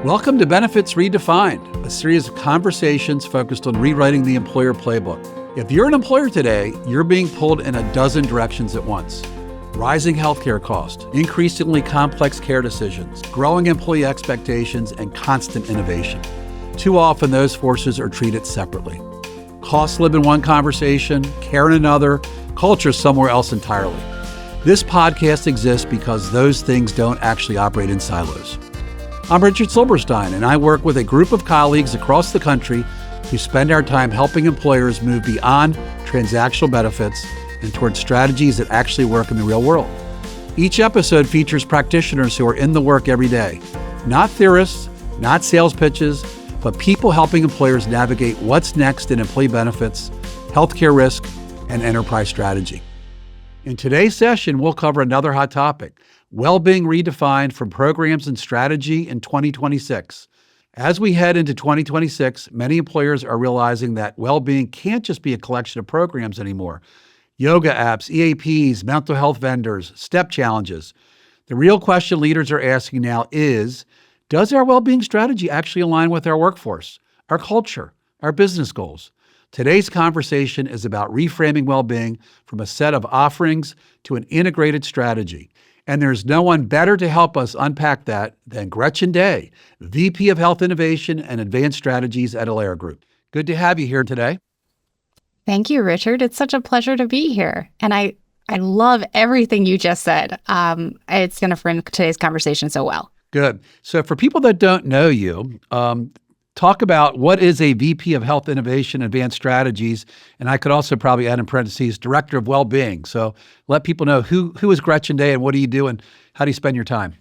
Welcome to Benefits Redefined, a series of conversations focused on rewriting the employer playbook. If you're an employer today, you're being pulled in a dozen directions at once. Rising healthcare costs, increasingly complex care decisions, growing employee expectations, and constant innovation. Too often, those forces are treated separately. Costs live in one conversation, care in another, culture somewhere else entirely. This podcast exists because those things don't actually operate in silos. I'm Richard Silberstein, and I work with a group of colleagues across the country who spend our time helping employers move beyond transactional benefits and towards strategies that actually work in the real world. Each episode features practitioners who are in the work every day, not theorists, not sales pitches, but people helping employers navigate what's next in employee benefits, healthcare risk, and enterprise strategy. In today's session, we'll cover another hot topic: Wellbeing redefined from programs and strategy in 2026. As we head into 2026, many employers are realizing that well-being can't just be a collection of programs anymore. Yoga apps, EAPs, mental health vendors, step challenges. The real question leaders are asking now is, does our well-being strategy actually align with our workforce, our culture, our business goals? Today's conversation is about reframing well-being from a set of offerings to an integrated strategy. And there's no one better to help us unpack that than Gretchen Day, VP of Health Innovation and Advanced Strategies at Alera Group. Good to have you here today. Thank you, Richard. It's such a pleasure to be here. And I love everything you just said. It's going to frame today's conversation so well. Good. So for people that don't know you, talk about what is a VP of Health Innovation and Advanced Strategies, and I could also probably add in parentheses, Director of Wellbeing. So let people know who is Gretchen Day and what do you do and how do you spend your time?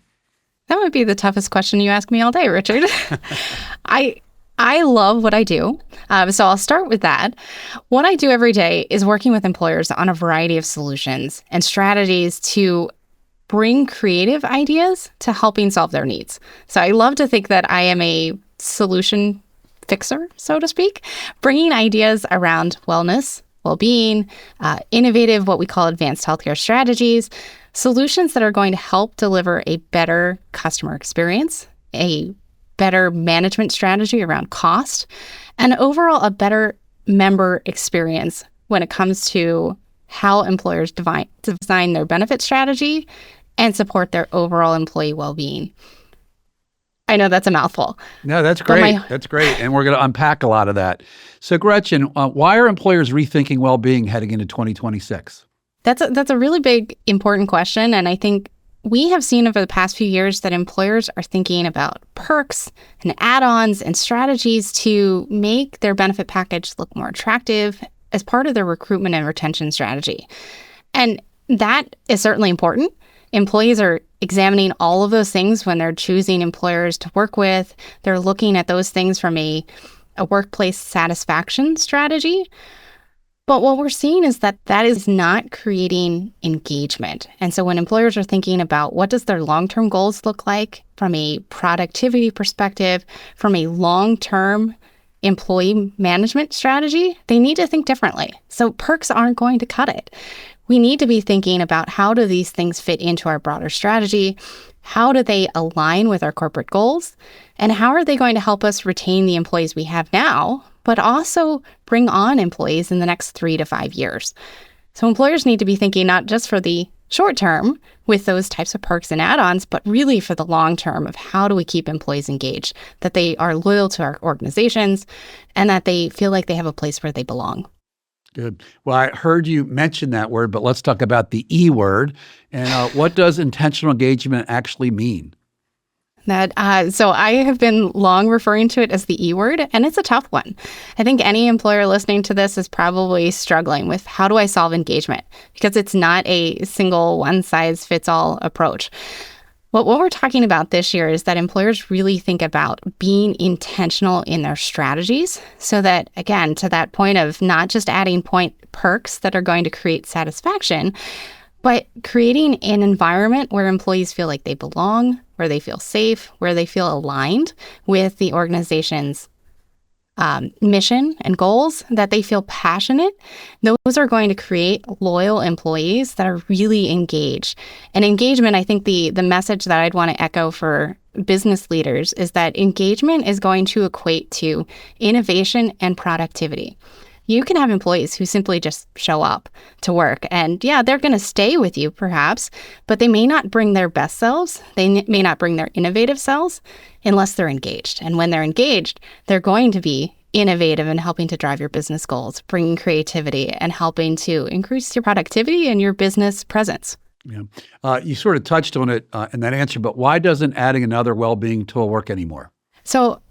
That would be the toughest question you ask me all day, Richard. I love what I do, so I'll start with that. What I do every day is working with employers on a variety of solutions and strategies to bring creative ideas to helping solve their needs. So I love to think that I am a solution fixer, so to speak, bringing ideas around wellness, well-being, innovative, what we call advanced healthcare strategies, solutions that are going to help deliver a better customer experience, a better management strategy around cost, and overall a better member experience when it comes to how employers design their benefit strategy and support their overall employee well-being. I know that's a mouthful. No, that's great. That's great. And we're going to unpack a lot of that. So Gretchen, why are employers rethinking well-being heading into 2026? That's a really big, important question. And I think we have seen over the past few years that employers are thinking about perks and add-ons and strategies to make their benefit package look more attractive as part of their recruitment and retention strategy. And that is certainly important. Employees are examining all of those things when they're choosing employers to work with. They're looking at those things from a workplace satisfaction strategy. But what we're seeing is that is not creating engagement. And so when employers are thinking about what does their long-term goals look like from a productivity perspective, from a long-term employee management strategy, they need to think differently. So perks aren't going to cut it. We need to be thinking about how do these things fit into our broader strategy? How do they align with our corporate goals? And how are they going to help us retain the employees we have now, but also bring on employees in the next 3 to 5 years? So employers need to be thinking not just for the short term with those types of perks and add-ons, but really for the long term of how do we keep employees engaged, that they are loyal to our organizations, and that they feel like they have a place where they belong. Good. Well, I heard you mention that word, but let's talk about the E word. And what does intentional engagement actually mean? So I have been long referring to it as the E word, and it's a tough one. I think any employer listening to this is probably struggling with how do I solve engagement, because it's not a single one-size-fits-all approach. What we're talking about this year is that employers really think about being intentional in their strategies so that, again, to that point of not just adding point perks that are going to create satisfaction, but creating an environment where employees feel like they belong, where they feel safe, where they feel aligned with the organization's mission and goals, that they feel passionate, those are going to create loyal employees that are really engaged. And engagement, I think the message that I'd want to echo for business leaders is that engagement is going to equate to innovation and productivity. You can have employees who simply just show up to work and they're going to stay with you perhaps, but they may not bring their best selves. They may not bring their innovative selves unless they're engaged. And when they're engaged, they're going to be innovative in helping to drive your business goals, bringing creativity and helping to increase your productivity and your business presence. Yeah. You sort of touched on it in that answer, but why doesn't adding another well-being tool work anymore? So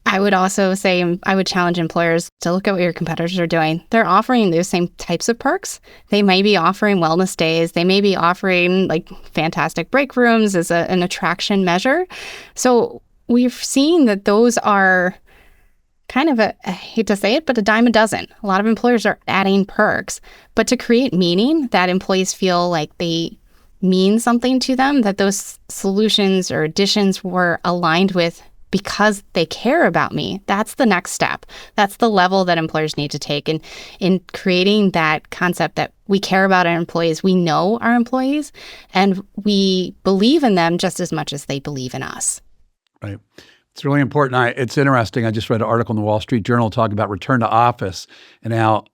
I would also say I would challenge employers to look at what your competitors are doing. They're offering those same types of perks. They may be offering wellness days. They may be offering like fantastic break rooms as an attraction measure. So we've seen that those are kind of I hate to say it, but a dime a dozen. A lot of employers are adding perks, but to create meaning that employees feel like they mean something to them, that those solutions or additions were aligned with because they care about me. That's the next step. That's the level that employers need to take in creating that concept that we care about our employees, we know our employees, and we believe in them just as much as they believe in us. Right. It's really important. It's interesting. I just read an article in the Wall Street Journal talking about return to office and how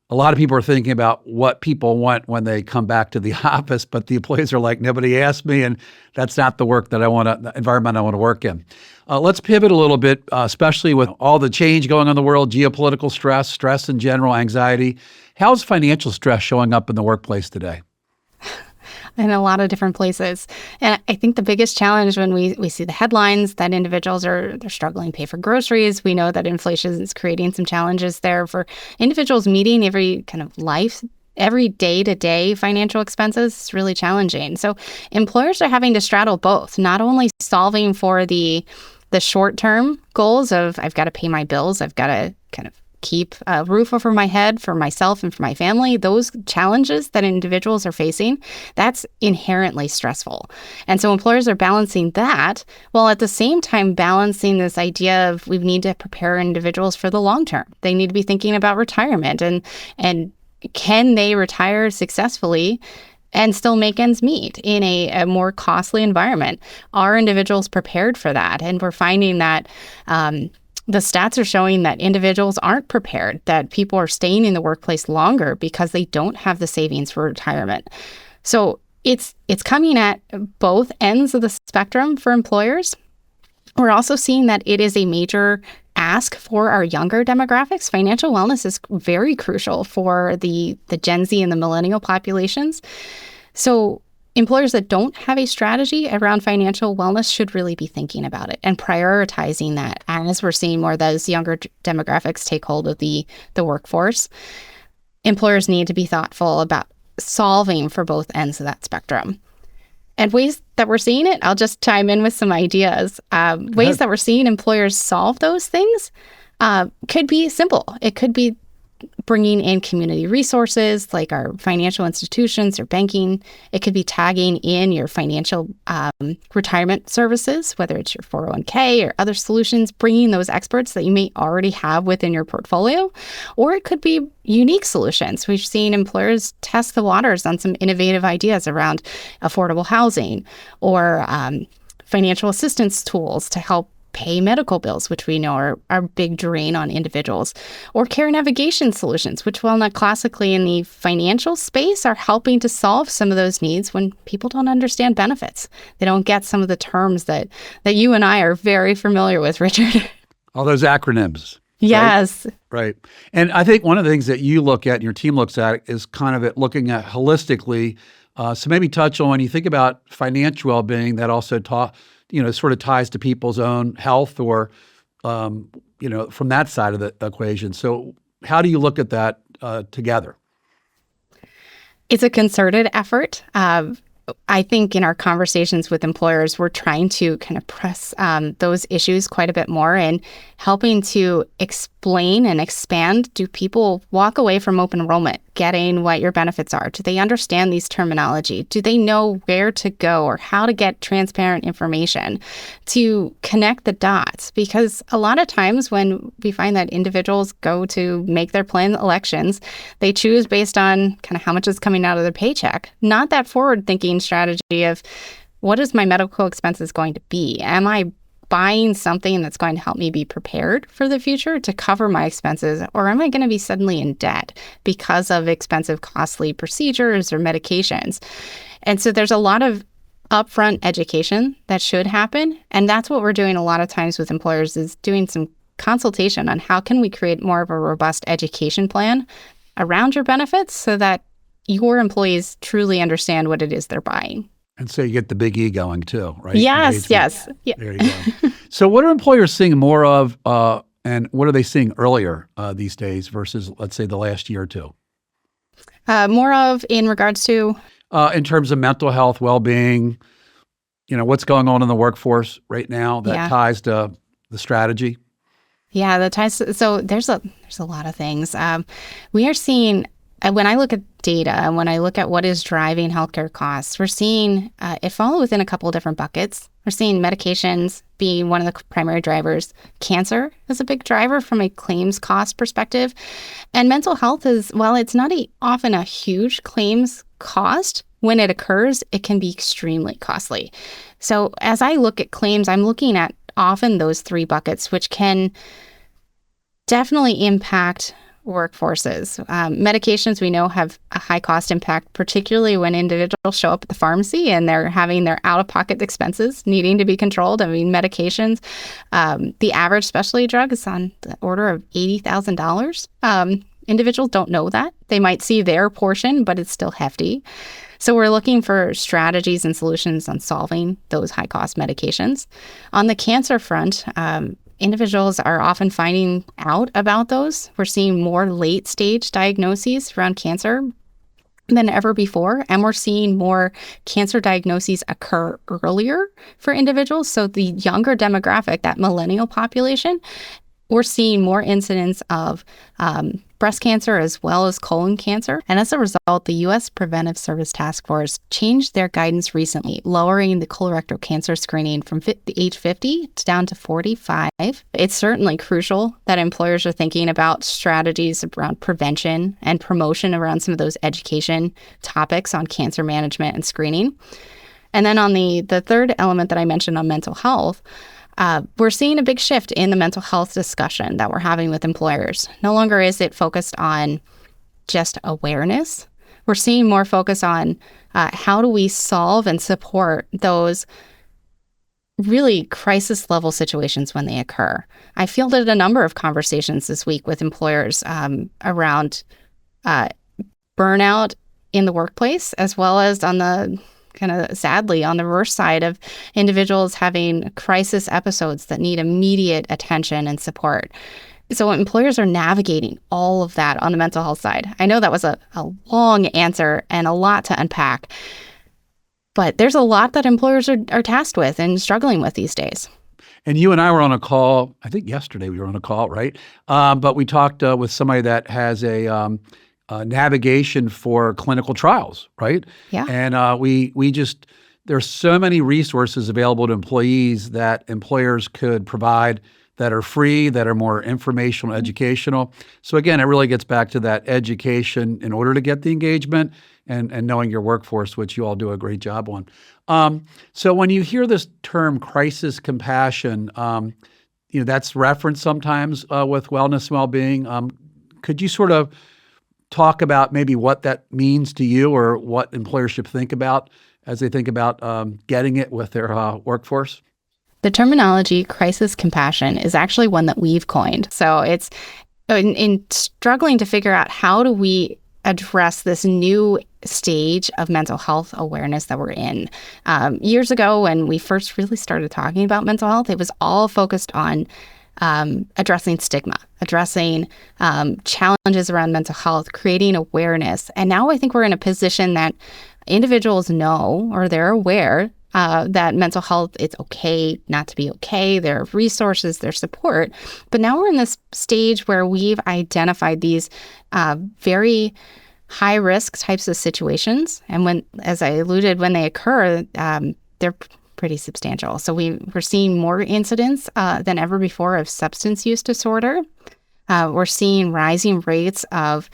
a lot of people are thinking about what people want when they come back to the office, but the employees are like, nobody asked me, and that's not the environment I want to work in. Let's pivot a little bit, especially with all the change going on in the world, geopolitical stress in general, anxiety. How's financial stress showing up in the workplace today? In a lot of different places. And I think the biggest challenge when we see the headlines that individuals they're struggling to pay for groceries. We know that inflation is creating some challenges there for individuals meeting every kind of every day-to-day financial expenses. Is really challenging. So employers are having to straddle both, not only solving for the short-term goals of I've got to pay my bills, I've got to kind of keep a roof over my head for myself and for my family. Those challenges that individuals are facing, that's inherently stressful. And so employers are balancing that while at the same time balancing this idea of we need to prepare individuals for the long term. They need to be thinking about retirement and can they retire successfully and still make ends meet in a more costly environment? Are individuals prepared for that? And we're finding that the stats are showing that individuals aren't prepared, that people are staying in the workplace longer because they don't have the savings for retirement. So it's coming at both ends of the spectrum for employers. We're also seeing that it is a major ask for our younger demographics. Financial wellness is very crucial for the Gen Z and the millennial populations. So employers that don't have a strategy around financial wellness should really be thinking about it and prioritizing that as we're seeing more of those younger demographics take hold of the workforce. Employers need to be thoughtful about solving for both ends of that spectrum. And ways that we're seeing it, I'll just chime in with some ideas. Ways that we're seeing employers solve those things could be simple. It could be bringing in community resources like our financial institutions or banking. It could be tagging in your financial retirement services, whether it's your 401k or other solutions, bringing those experts that you may already have within your portfolio. Or it could be unique solutions. We've seen employers test the waters on some innovative ideas around affordable housing or financial assistance tools to help pay medical bills, which we know are a big drain on individuals, or care navigation solutions, which, while not classically in the financial space, are helping to solve some of those needs when people don't understand benefits. They don't get some of the terms that you and I are very familiar with, Richard. All those acronyms. Yes. Right. And I think one of the things that you look at and your team looks at is kind of looking at holistically. So maybe touch on when you think about financial well-being, that also sort of ties to people's own health or, from that side of the equation. So how do you look at that together? It's a concerted effort. I think in our conversations with employers, we're trying to kind of press those issues quite a bit more and helping to explain and expand. Do people walk away from open enrollment getting what your benefits are? Do they understand these terminology? Do they know where to go or how to get transparent information to connect the dots? Because a lot of times when we find that individuals go to make their plan elections, they choose based on kind of how much is coming out of their paycheck, not that forward-thinking strategy of what is my medical expenses going to be? Am I buying something that's going to help me be prepared for the future to cover my expenses, or am I going to be suddenly in debt because of expensive, costly procedures or medications? And so there's a lot of upfront education that should happen. And that's what we're doing a lot of times with employers, is doing some consultation on how can we create more of a robust education plan around your benefits so that your employees truly understand what it is they're buying. And so you get the big E going too, right? Yes, yes. Yeah. There you go. So what are employers seeing more of, and what are they seeing earlier these days versus, let's say, the last year or two? More of in regards to? In terms of mental health, well-being, what's going on in the workforce right now that ties to the strategy? Yeah, the ties. So there's a lot of things. We are seeing, when I look at data and when I look at what is driving healthcare costs, we're seeing it fall within a couple of different buckets. We're seeing medications being one of the primary drivers. Cancer is a big driver from a claims cost perspective. And mental health is, while it's not often a huge claims cost, when it occurs, it can be extremely costly. So as I look at claims, I'm looking at often those three buckets, which can definitely impact workforces. Medications we know have a high cost impact, particularly when individuals show up at the pharmacy and they're having their out-of-pocket expenses needing to be controlled. I mean, medications, the average specialty drug is on the order of $80,000. Individuals don't know that. They might see their portion, but it's still hefty. So we're looking for strategies and solutions on solving those high-cost medications. On the cancer front, individuals are often finding out about those. We're seeing more late-stage diagnoses around cancer than ever before, and we're seeing more cancer diagnoses occur earlier for individuals. So the younger demographic, that millennial population, we're seeing more incidents of breast cancer as well as colon cancer. And as a result, the U.S. Preventive Service Task Force changed their guidance recently, lowering the colorectal cancer screening from age 50 down to 45. It's certainly crucial that employers are thinking about strategies around prevention and promotion around some of those education topics on cancer management and screening. And then on the third element that I mentioned on mental health, we're seeing a big shift in the mental health discussion that we're having with employers. No longer is it focused on just awareness. We're seeing more focus on how do we solve and support those really crisis level situations when they occur. I fielded a number of conversations this week with employers around burnout in the workplace, as well as on the kind of sadly on the reverse side of individuals having crisis episodes that need immediate attention and support. So employers are navigating all of that on the mental health side. I know that was a long answer and a lot to unpack, but there's a lot that employers are tasked with and struggling with these days. And you and I were on a call, I think yesterday we were on a call, right? But we talked with somebody that has a navigation for clinical trials, right? Yeah. And we just, there's so many resources available to employees that employers could provide that are free, that are more informational, educational. So again, it really gets back to that education in order to get the engagement and knowing your workforce, which you all do a great job on. So when you hear this term crisis compassion, that's referenced sometimes with wellness and well-being. Could you sort of talk about maybe what that means to you or what employers should think about as they think about getting it with their workforce? The terminology crisis compassion is actually one that we've coined. So it's in struggling to figure out how do we address this new stage of mental health awareness that we're in. Years ago, when we first really started talking about mental health, it was all focused on addressing stigma, addressing challenges around mental health, creating awareness. And now I think we're in a position that individuals know or they're aware that mental health, it's okay not to be okay. There are resources, there's support. But now we're in this stage where we've identified these very high risk types of situations. And when, as I alluded, when they occur, they're pretty substantial. So we're seeing more incidents than ever before of substance use disorder. We're seeing rising rates of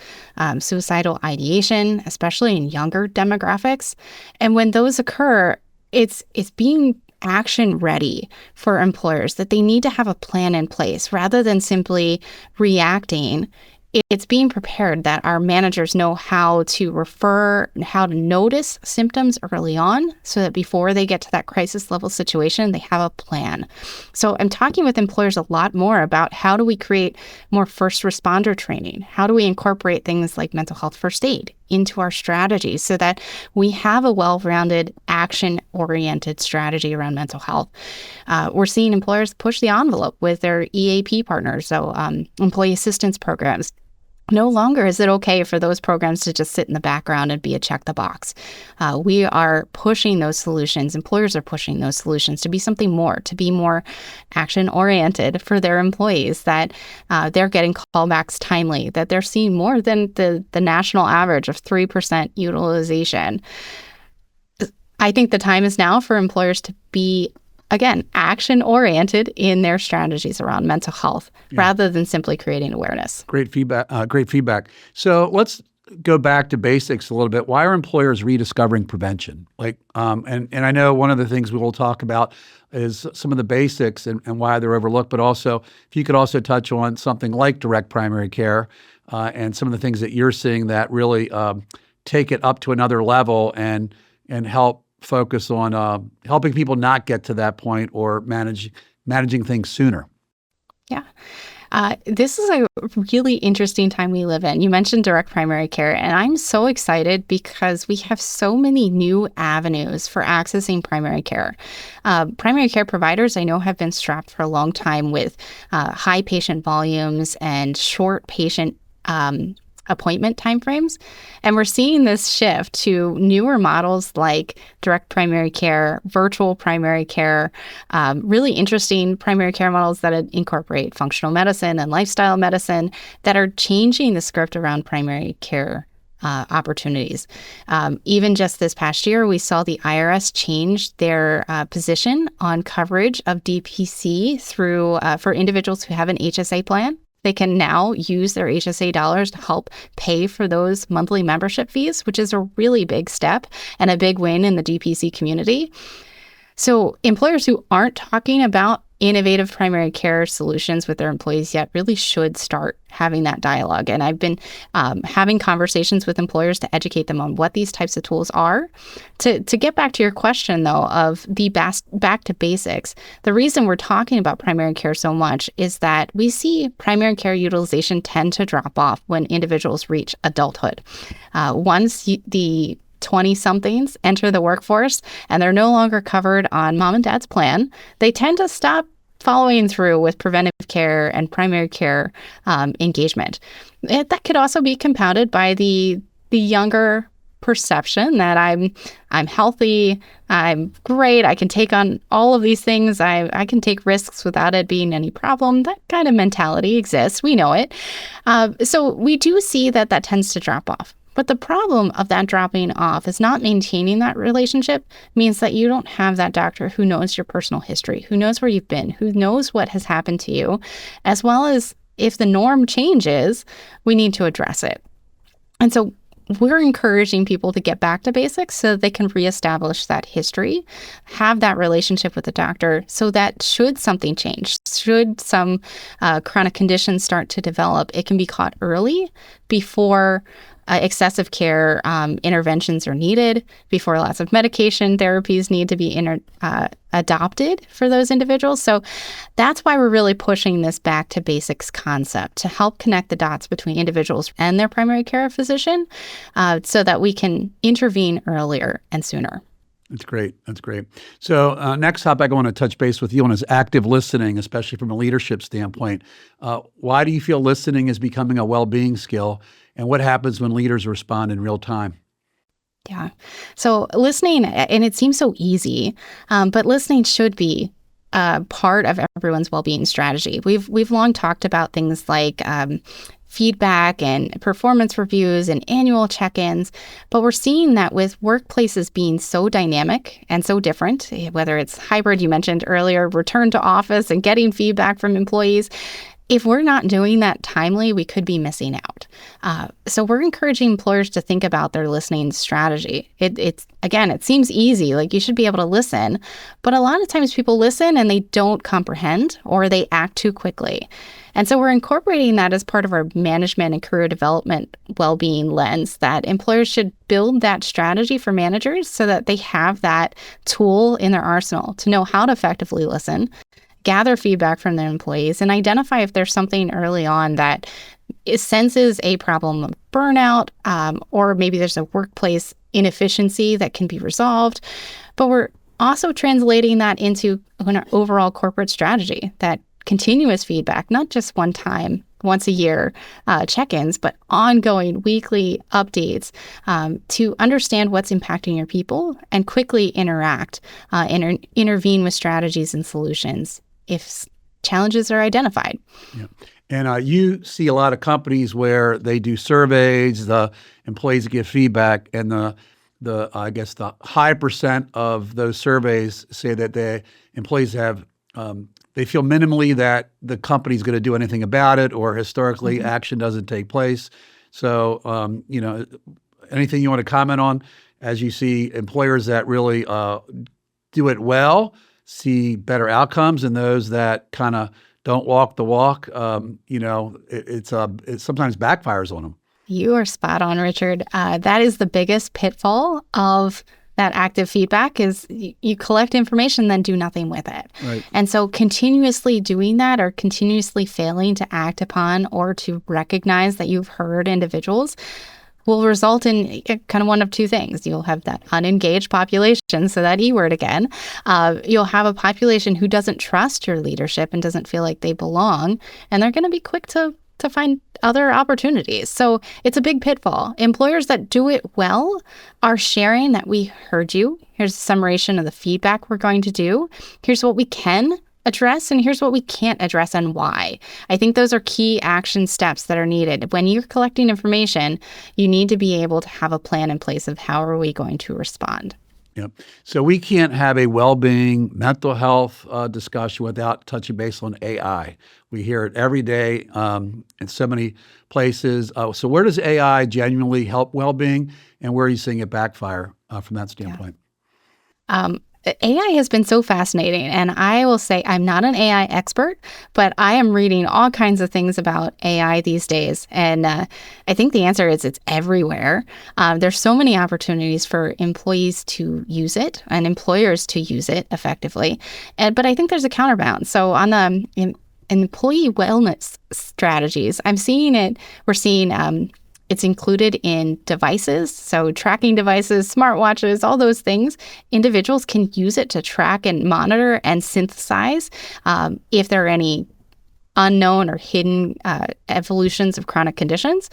suicidal ideation, especially in younger demographics. And when those occur, it's being action ready for employers, that they need to have a plan in place rather than simply reacting. It's being prepared, that our managers know how to refer, how to notice symptoms early on so that before they get to that crisis level situation, they have a plan. So I'm talking with employers a lot more about how do we create more first responder training? How do we incorporate things like mental health first aid into our strategy so that we have a well-rounded, action-oriented strategy around mental health? We're seeing employers push the envelope with their EAP partners, so employee assistance programs. No longer is it okay for those programs to just sit in the background and be a check the box. We are pushing those solutions. Employers are pushing those solutions to be something more, to be more action oriented for their employees, that they're getting callbacks timely, that they're seeing more than the national average of 3% utilization. I think the time is now for employers to be, again, action-oriented in their strategies around mental health rather than simply creating awareness. Great feedback. So let's go back to basics a little bit. Why are employers rediscovering prevention? And I know one of the things we will talk about is some of the basics and why they're overlooked, but also if you could also touch on something like direct primary care and some of the things that you're seeing that really take it up to another level and help focus on helping people not get to that point or managing things sooner. Yeah. This is a really interesting time we live in. You mentioned direct primary care, and I'm so excited because we have so many new avenues for accessing primary care. Primary care providers, I know, have been strapped for a long time with high patient volumes and short patient appointment timeframes. And we're seeing this shift to newer models like direct primary care, virtual primary care, really interesting primary care models that incorporate functional medicine and lifestyle medicine that are changing the script around primary care opportunities. Even just this past year, we saw the IRS change their position on coverage of DPC through for individuals who have an HSA plan. They can now use their HSA dollars to help pay for those monthly membership fees, which is a really big step and a big win in the DPC community. So employers who aren't talking about innovative primary care solutions with their employees yet really should start having that dialogue. And I've been having conversations with employers to educate them on what these types of tools are. To get back to your question, though, of the back to basics, the reason we're talking about primary care so much is that we see primary care utilization tend to drop off when individuals reach adulthood. Once the 20-somethings enter the workforce and they're no longer covered on mom and dad's plan, they tend to stop following through with preventive care and primary care engagement. That could also be compounded by the younger perception that I'm healthy, I'm great, I can take on all of these things, I can take risks without it being any problem. That kind of mentality exists. We know it. So we do see that tends to drop off. But the problem of that dropping off is not maintaining that relationship means that you don't have that doctor who knows your personal history, who knows where you've been, who knows what has happened to you, as well as if the norm changes, we need to address it. And so we're encouraging people to get back to basics so that they can reestablish that history, have that relationship with the doctor, so that should something change, should some chronic conditions start to develop, it can be caught early before excessive care interventions are needed, before lots of medication therapies need to be adopted for those individuals. So that's why we're really pushing this back to basics concept to help connect the dots between individuals and their primary care physician so that we can intervene earlier and sooner. That's great. So next topic I want to touch base with you on is active listening, especially from a leadership standpoint. Why do you feel listening is becoming a well-being skill? And what happens when leaders respond in real time? Yeah. So listening, and it seems so easy, but listening should be part of everyone's well-being strategy. We've long talked about things like feedback and performance reviews and annual check-ins, but we're seeing that with workplaces being so dynamic and so different, whether it's hybrid, you mentioned earlier, return to office and getting feedback from employees, if we're not doing that timely, we could be missing out. So we're encouraging employers to think about their listening strategy. It seems easy, like you should be able to listen, but a lot of times people listen and they don't comprehend or they act too quickly. And so we're incorporating that as part of our management and career development well-being lens, that employers should build that strategy for managers so that they have that tool in their arsenal to know how to effectively listen, gather feedback from their employees, and identify if there's something early on that senses a problem of burnout, or maybe there's a workplace inefficiency that can be resolved. But we're also translating that into an overall corporate strategy, that continuous feedback, not just one time, once a year check-ins, but ongoing weekly updates to understand what's impacting your people and quickly interact and intervene with strategies and solutions if challenges are identified. Yeah. And you see a lot of companies where they do surveys, the employees give feedback, and the high percent of those surveys say that the employees have they feel minimally that the company's going to do anything about it, or historically action doesn't take place. So, anything you want to comment on as you see employers that really do it well, see better outcomes, and those that kind of don't walk the walk, it sometimes backfires on them. You are spot on, Richard. That is the biggest pitfall of that active feedback is you collect information, then do nothing with it. Right. And so continuously doing that or continuously failing to act upon or to recognize that you've heard individuals will result in kind of one of two things. You'll have that unengaged population, so that E word again. You'll have a population who doesn't trust your leadership and doesn't feel like they belong, and they're going to be quick to find other opportunities. So it's a big pitfall. Employers that do it well are sharing that we heard you. Here's a summation of the feedback we're going to do. Here's what we can address, and here's what we can't address and why. I think those are key action steps that are needed. When you're collecting information, you need to be able to have a plan in place of how are we going to respond. Yeah. So we can't have a well-being, mental health discussion without touching base on AI. We hear it every day in so many places. So where does AI genuinely help well-being, and where are you seeing it backfire from that standpoint? AI has been so fascinating, and I will say I'm not an AI expert, but I am reading all kinds of things about AI these days, and I think the answer is it's everywhere. There's so many opportunities for employees to use it and employers to use it effectively, but I think there's a counterbalance. So on the employee wellness strategies, we're seeing it's included in devices, so tracking devices, smartwatches, all those things. Individuals can use it to track and monitor and synthesize if there are any unknown or hidden evolutions of chronic conditions.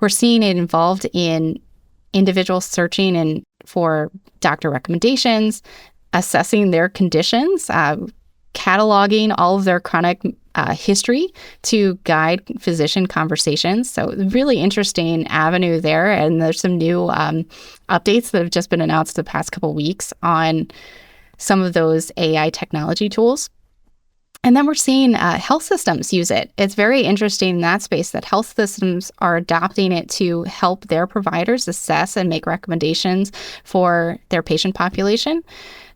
We're seeing it involved in individuals searching for doctor recommendations, assessing their conditions, cataloging all of their chronic history to guide physician conversations. So really interesting avenue there. And there's some new updates that have just been announced the past couple of weeks on some of those AI technology tools. And then we're seeing health systems use it. It's very interesting in that space that health systems are adopting it to help their providers assess and make recommendations for their patient population.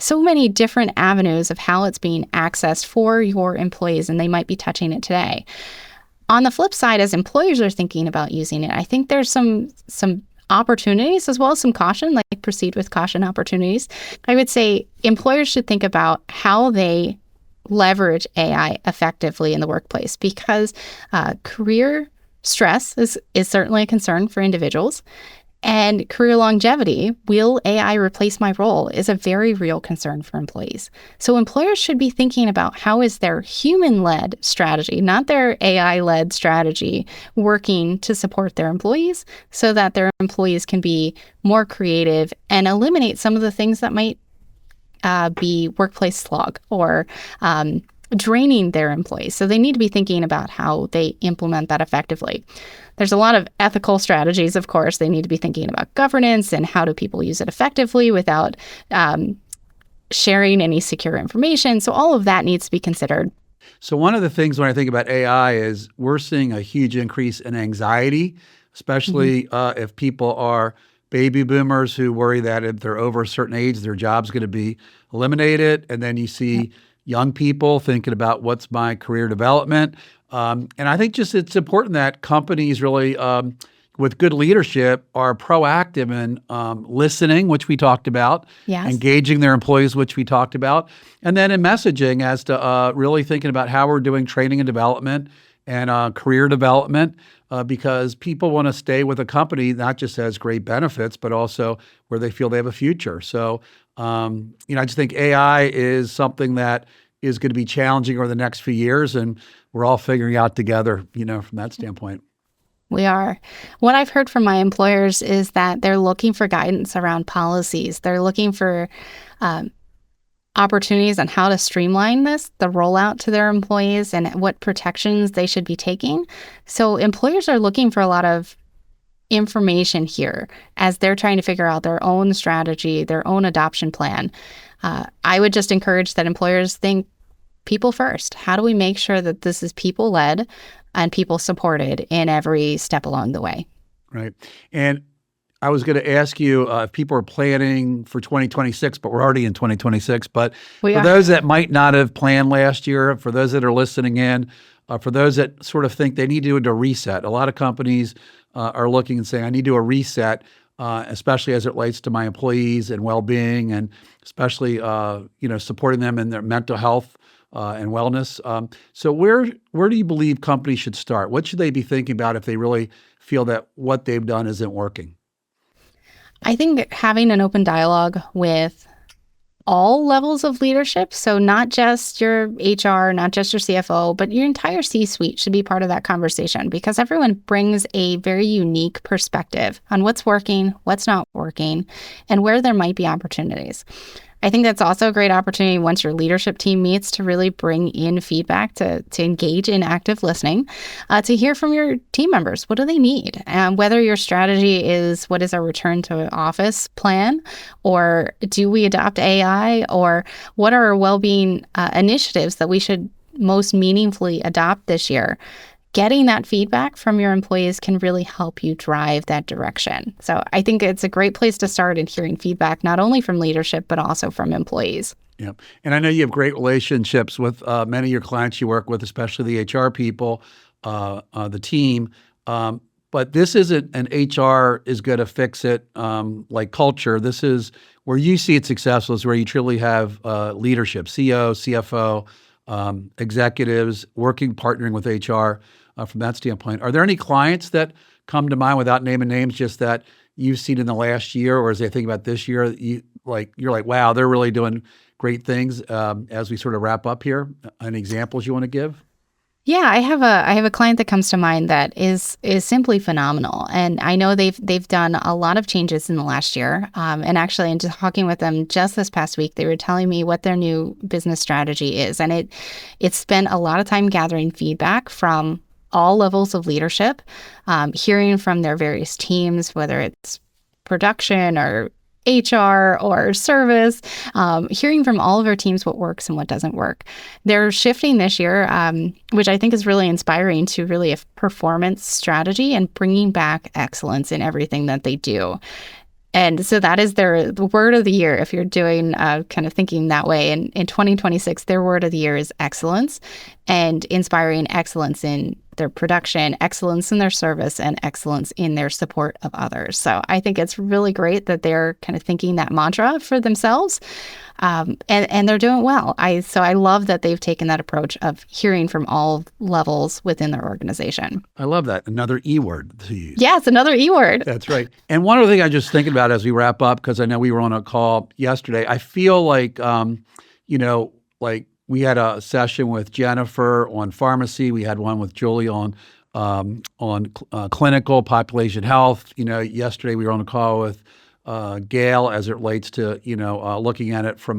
So many different avenues of how it's being accessed for your employees, and they might be touching it today. On the flip side, as employers are thinking about using it, I think there's some opportunities as well as some caution, like proceed with caution opportunities. I would say employers should think about how they leverage AI effectively in the workplace, because career stress is certainly a concern for individuals. And career longevity, will AI replace my role, is a very real concern for employees. So employers should be thinking about how is their human-led strategy, not their AI-led strategy, working to support their employees so that their employees can be more creative and eliminate some of the things that might be workplace slog or draining their employees. So they need to be thinking about how they implement that effectively. There's a lot of ethical strategies, of course. They need to be thinking about governance and how do people use it effectively without sharing any secure information. So all of that needs to be considered. So one of the things when I think about AI is we're seeing a huge increase in anxiety, especially if people are baby boomers who worry that if they're over a certain age, their job's going to be eliminated. And then you see young people thinking about what's my career development. And I think just it's important that companies really, with good leadership, are proactive in listening, which we talked about, engaging their employees, which we talked about, and then in messaging as to really thinking about how we're doing training and development and career development, because people want to stay with a company not just as great benefits, but also where they feel they have a future. So, I just think AI is something that is going to be challenging over the next few years, and we're all figuring out together, from that standpoint. We are. What I've heard from my employers is that they're looking for guidance around policies. They're looking for opportunities on how to streamline the rollout to their employees and what protections they should be taking. So employers are looking for a lot of information here as they're trying to figure out their own strategy, their own adoption plan. I would just encourage that employers think people first. How do we make sure that this is people-led and people supported in every step along the way? Right. And I was going to ask you if people are planning for 2026, but we're already in 2026. But for those that might not have planned last year, for those that are listening in, for those that sort of think they need to do a reset, a lot of companies are looking and saying, I need to do a reset, especially as it relates to my employees and well-being, and especially supporting them in their mental health and wellness. So where do you believe companies should start? What should they be thinking about if they really feel that what they've done isn't working? I think having an open dialogue with all levels of leadership, so not just your HR, not just your CFO, but your entire C-suite should be part of that conversation, because everyone brings a very unique perspective on what's working, what's not working, and where there might be opportunities. I think that's also a great opportunity once your leadership team meets to really bring in feedback, to engage in active listening, to hear from your team members. What do they need? Whether your strategy is what is our return to office plan, or do we adopt AI, or what are our well-being initiatives that we should most meaningfully adopt this year? Getting that feedback from your employees can really help you drive that direction. So I think it's a great place to start in hearing feedback, not only from leadership, but also from employees. Yeah. And I know you have great relationships with many of your clients you work with, especially the HR people, the team. But this isn't an HR is going to fix it like culture. This is where you see it successful, is where you truly have leadership, CEO, CFO, executives, partnering with HR. From that standpoint, are there any clients that come to mind without naming names, just that you've seen in the last year, or as they think about this year, you're like, wow, they're really doing great things as we sort of wrap up here? Any examples you want to give? Yeah, I have a client that comes to mind that is simply phenomenal, and I know they've done a lot of changes in the last year. And actually, in just talking with them just this past week, they were telling me what their new business strategy is, and it spent a lot of time gathering feedback from all levels of leadership, hearing from their various teams, whether it's production or HR or service, hearing from all of our teams what works and what doesn't work. They're shifting this year, which I think is really inspiring, to really a performance strategy and bringing back excellence in everything that they do. And so that is the word of the year. If you're doing kind of thinking that way, in 2026, their word of the year is excellence, and inspiring excellence in their production, excellence in their service, and excellence in their support of others. So I think it's really great that they're kind of thinking that mantra for themselves, and they're doing well. So I love that they've taken that approach of hearing from all levels within their organization. I love that. Another E word to use. Yeah, it's another E word. That's right. And one other thing I was just thinking about as we wrap up, because I know we were on a call yesterday, I feel like, like we had a session with Jennifer on pharmacy. We had one with Julie on clinical population health. Yesterday we were on a call with Gail as it relates to, looking at it from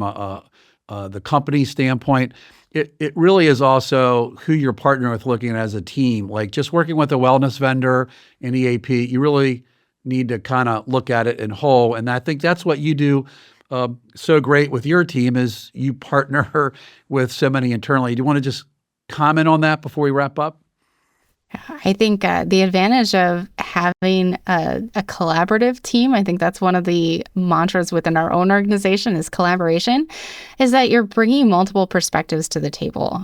the company standpoint. It really is also who you're partnering with, looking at it as a team. Like just working with a wellness vendor in EAP, you really need to kind of look at it in whole. And I think that's what you do so great with your team is you partner with so many internally. Do you want to just comment on that before we wrap up? I think the advantage of having a collaborative team, I think that's one of the mantras within our own organization is collaboration, is that you're bringing multiple perspectives to the table.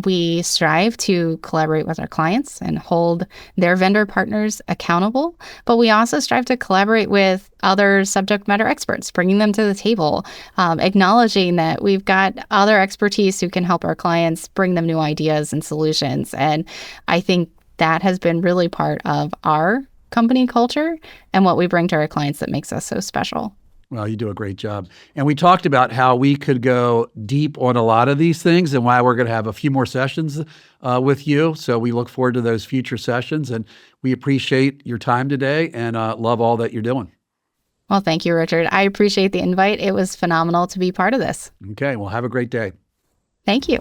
We strive to collaborate with our clients and hold their vendor partners accountable, but we also strive to collaborate with other subject matter experts, bringing them to the table, acknowledging that we've got other expertise who can help our clients bring them new ideas and solutions. And I think that has been really part of our company culture and what we bring to our clients that makes us so special. Well, you do a great job. And we talked about how we could go deep on a lot of these things and why we're going to have a few more sessions with you. So we look forward to those future sessions. And we appreciate your time today and love all that you're doing. Well, thank you, Richard. I appreciate the invite. It was phenomenal to be part of this. Okay. Well, have a great day. Thank you.